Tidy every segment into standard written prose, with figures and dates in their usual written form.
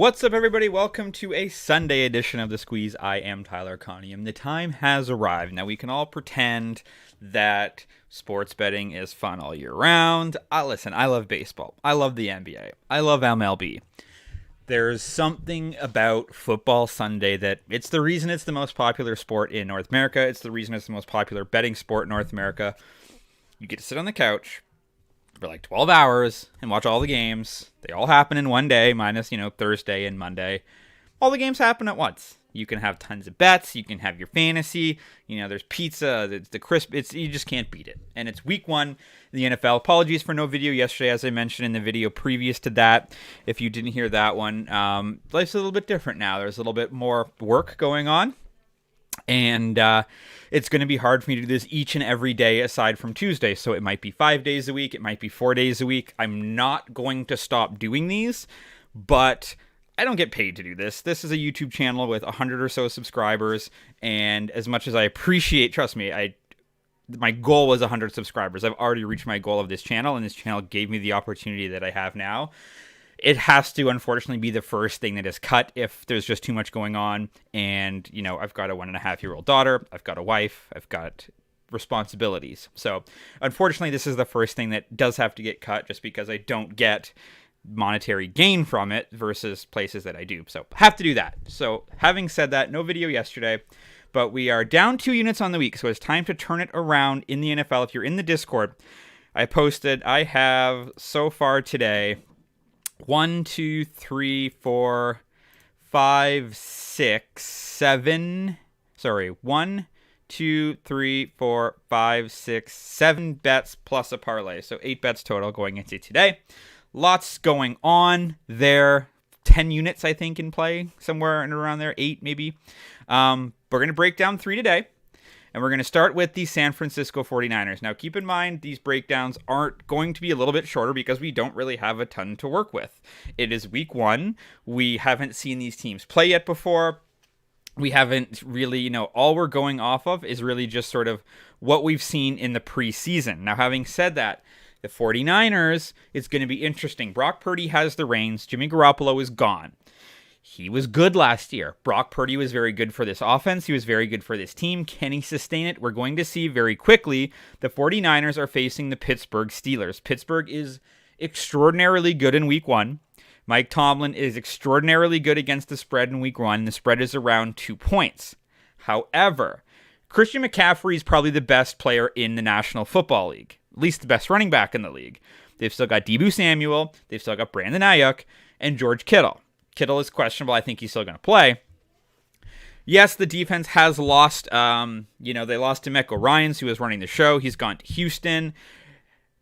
What's up, everybody? Welcome to a Sunday edition of The Squeeze. I am Tyler Conium. The time has arrived. Now, we can all pretend that sports betting is fun all year round. Listen, I love baseball. I love the NBA. I love MLB. There's something about football Sunday that it's the reason it's the most popular sport in North America. It's the reason it's the most popular betting sport in North America. You get to sit on the couch for like 12 hours and watch all the games. They all happen in one day, minus, Thursday and Monday. All the games happen at once. You can have tons of bets. You can have your fantasy. There's pizza. It's the crisp. You just can't beat it. And it's week one in the NFL. Apologies for no video yesterday, as I mentioned in the video previous to that. If you didn't hear that one, life's a little bit different now. There's a little bit more work going on. And it's going to be hard for me to do this each and every day aside from Tuesday. So it might be 5 days a week. It might be 4 days a week. I'm not going to stop doing these, but I don't get paid to do this. This is a YouTube channel with 100 or so subscribers. And as much as I appreciate, trust me, my goal was 100 subscribers. I've already reached my goal of this channel, and this channel gave me the opportunity that I have now. It has to, unfortunately, be the first thing that is cut if there's just too much going on. And, I've got a 1.5-year-old daughter. I've got a wife. I've got responsibilities. So, unfortunately, this is the first thing that does have to get cut just because I don't get monetary gain from it versus places that I do. So, have to do that. So, having said that, no video yesterday. But we are down 2 units on the week. So, it's time to turn it around in the NFL. If you're in the Discord, I have so far today 1, 2, 3, 4, 5, 6, 7. Sorry, 1, 2, 3, 4, 5, 6, 7 bets plus a parlay. So 8 bets total going into today. Lots going on there. 10 units, I think, in play. Somewhere and around there. 8, maybe. We're going to break down 3 today. And we're going to start with the San Francisco 49ers. Now, keep in mind, these breakdowns aren't going to be a little bit shorter because we don't really have a ton to work with. It is week one. We haven't seen these teams play yet before. We haven't really, all we're going off of is really just sort of what we've seen in the preseason. Now, having said that, the 49ers, it's going to be interesting. Brock Purdy has the reins. Jimmy Garoppolo is gone. He was good last year. Brock Purdy was very good for this offense. He was very good for this team. Can he sustain it? We're going to see very quickly. The 49ers are facing the Pittsburgh Steelers. Pittsburgh is extraordinarily good in week one. Mike Tomlin is extraordinarily good against the spread in week one. The spread is around 2 points. However, Christian McCaffrey is probably the best player in the National Football League, at least the best running back in the league. They've still got Deebo Samuel. They've still got Brandon Ayuk and George Kittle. Kittle is questionable. I think he's still going to play. Yes, the defense has lost. They lost to D'Amico Ryans, who was running the show. He's gone to Houston.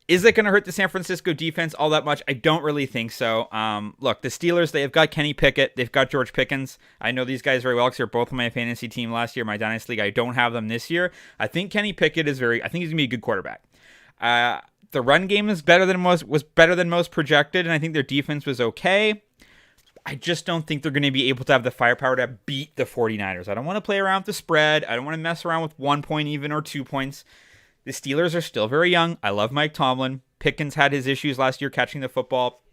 Is it going to hurt the San Francisco defense all that much? I don't really think so. Look, the Steelers, they've got Kenny Pickett. They've got George Pickens. I know these guys very well because they're both on my fantasy team last year, my Dynasty League. I don't have them this year. I think Kenny Pickett I think he's going to be a good quarterback. The run game was better than most projected, and I think their defense was okay. I just don't think they're going to be able to have the firepower to beat the 49ers. I don't want to play around with the spread. I don't want to mess around with 1 point even or 2 points. The Steelers are still very young. I love Mike Tomlin. Pickens had his issues last year catching the football.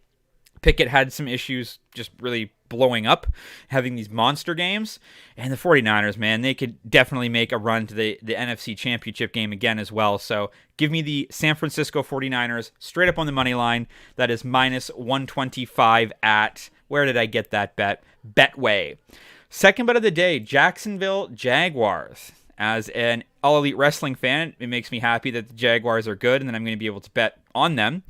Pickett had some issues just really blowing up, having these monster games. And the 49ers, man, they could definitely make a run to the NFC Championship game again as well. So give me the San Francisco 49ers straight up on the money line. That is minus 125 at... Where did I get that bet? Betway. Second bet of the day, Jacksonville Jaguars. As an All Elite Wrestling fan, it makes me happy that the Jaguars are good, and then I'm going to be able to bet on them.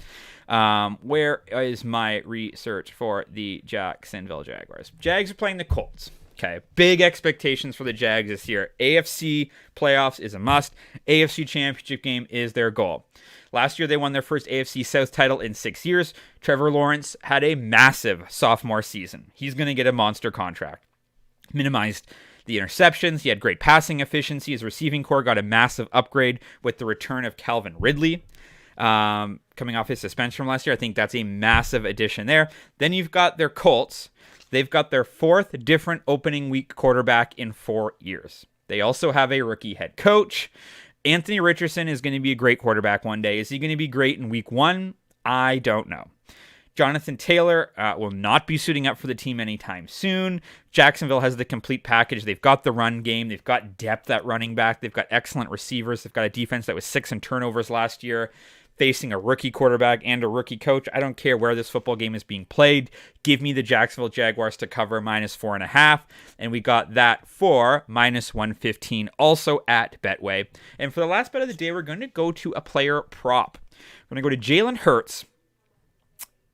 Where is my research for the Jacksonville Jaguars? Jags are playing the Colts. Okay, big expectations for the Jags this year. AFC playoffs is a must. AFC Championship game is their goal. Last year, they won their first AFC South title in 6 years. Trevor Lawrence had a massive sophomore season. He's going to get a monster contract. Minimized the interceptions. He had great passing efficiency. His receiving core got a massive upgrade with the return of Calvin Ridley. Coming off his suspension from last year, I think that's a massive addition there. Then you've got their Colts. They've got their 4th different opening week quarterback in 4 years. They also have a rookie head coach. Anthony Richardson is going to be a great quarterback one day. Is he going to be great in week one? I don't know. Jonathan Taylor will not be suiting up for the team anytime soon. Jacksonville has the complete package. They've got the run game. They've got depth at running back. They've got excellent receivers. They've got a defense that was 6 in turnovers last year, facing a rookie quarterback and a rookie coach. I don't care where this football game is being played. Give me the Jacksonville Jaguars to cover -4.5. And we got that for -115 also at Betway. And for the last bet of the day, we're going to go to a player prop. We're going to go to Jalen Hurts.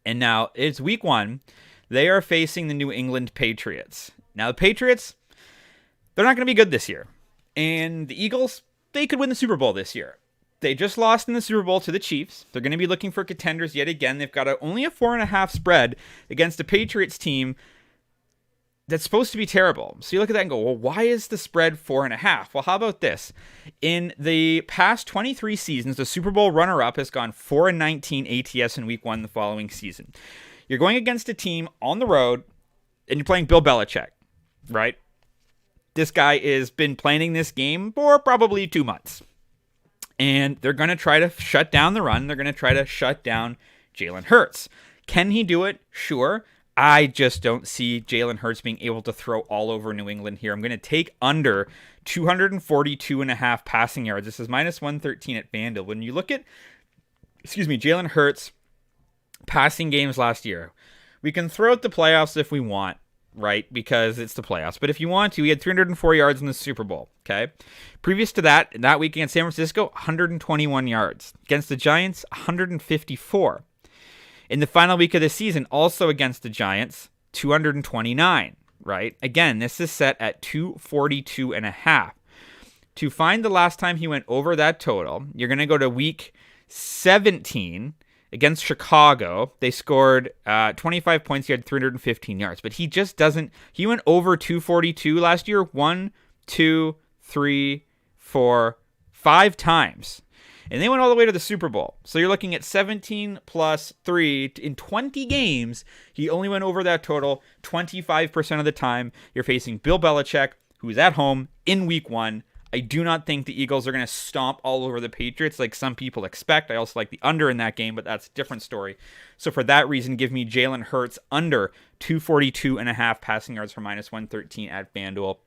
And now it's week 1. They are facing the New England Patriots. Now the Patriots, they're not going to be good this year. And the Eagles, they could win the Super Bowl this year. They just lost in the Super Bowl to the Chiefs. They're going to be looking for contenders yet again. They've got only a 4.5 spread against a Patriots team that's supposed to be terrible. So you look at that and go, well, why is the spread 4.5? Well, how about this? In the past 23 seasons, the Super Bowl runner-up has gone 4-19 ATS in week 1 the following season. You're going against a team on the road, and you're playing Bill Belichick, right? This guy has been planning this game for probably 2 months. And they're going to try to shut down the run. They're going to try to shut down Jalen Hurts. Can he do it? Sure. I just don't see Jalen Hurts being able to throw all over New England here. I'm going to take under 242.5 passing yards. This is -113 at FanDuel. When you look at, Jalen Hurts passing games last year, we can throw out the playoffs if we want, right? Because it's the playoffs. But if you want to, he had 304 yards in the Super Bowl, okay? Previous to that, that week against San Francisco, 121 yards. Against the Giants, 154. In the final week of the season, also against the Giants, 229, right? Again, this is set at 242.5. To find the last time he went over that total, you're going to go to week 17 against Chicago. They scored 25 points. He had 315 yards, but he just doesn't. He went over 242 last year 1, 2, 3, 4, 5 times. And they went all the way to the Super Bowl. So you're looking at 17 plus 3. In 20 games, he only went over that total 25% of the time. You're facing Bill Belichick, who's at home in week 1. I do not think the Eagles are going to stomp all over the Patriots like some people expect. I also like the under in that game, but that's a different story. So for that reason, give me Jalen Hurts under 242.5 passing yards for -113 at FanDuel.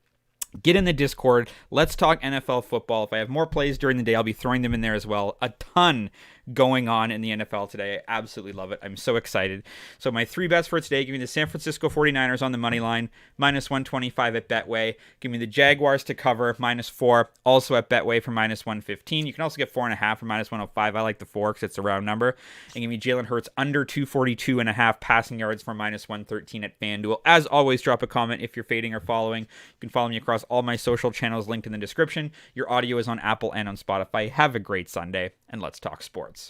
Get in the Discord. Let's talk NFL football. If I have more plays during the day, I'll be throwing them in there as well. A ton going on in the NFL today. I absolutely love it. I'm so excited. So my 3 bets for today, give me the San Francisco 49ers on the money line, -125 at Betway. Give me the Jaguars to cover, -4, also at Betway for -115. You can also get 4.5 for -105. I like the 4 because it's a round number. And give me Jalen Hurts under 242.5 passing yards for -113 at FanDuel. As always, drop a comment if you're fading or following. You can follow me across all my social channels linked in the description. Your audio is on Apple and on Spotify. Have a great Sunday, and let's talk sports.